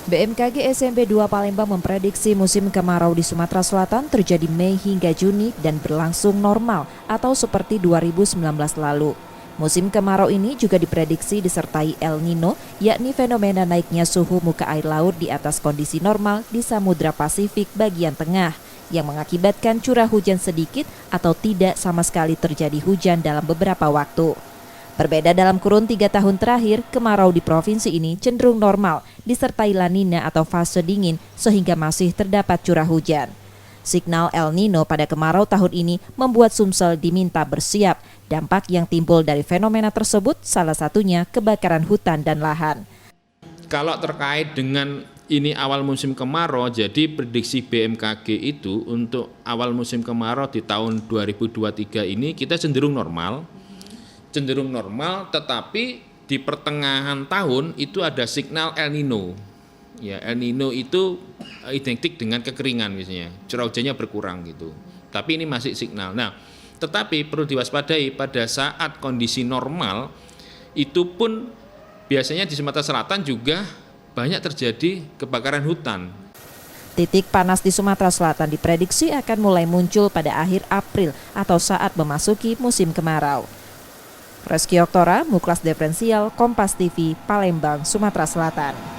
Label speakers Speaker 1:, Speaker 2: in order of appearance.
Speaker 1: BMKG SMP 2 Palembang memprediksi musim kemarau di Sumatera Selatan terjadi Mei hingga Juni dan berlangsung normal atau seperti 2019 lalu. Musim kemarau ini juga diprediksi disertai El Nino, yakni fenomena naiknya suhu muka air laut di atas kondisi normal di Samudra Pasifik bagian tengah, yang mengakibatkan curah hujan sedikit atau tidak sama sekali terjadi hujan dalam beberapa waktu. Berbeda dalam kurun 3 tahun terakhir, kemarau di provinsi ini cenderung normal, disertai La Nina atau fase dingin, sehingga masih terdapat curah hujan. Signal El Nino pada kemarau tahun ini membuat Sumsel diminta bersiap. Dampak yang timbul dari fenomena tersebut salah satunya kebakaran hutan dan lahan.
Speaker 2: Kalau terkait dengan ini awal musim kemarau, jadi prediksi BMKG itu untuk awal musim kemarau di tahun 2023 ini kita cenderung normal, tetapi di pertengahan tahun itu ada signal El Nino. Ya, El Nino itu identik dengan kekeringan misalnya, curah hujannya berkurang gitu. Tapi ini masih signal. Nah, tetapi perlu diwaspadai pada saat kondisi normal itu pun biasanya di Sumatera Selatan juga banyak terjadi kebakaran hutan.
Speaker 1: Titik panas di Sumatera Selatan diprediksi akan mulai muncul pada akhir April atau saat memasuki musim kemarau. Reski Oktora, Muklas Diferensial, Kompas TV, Palembang, Sumatera Selatan.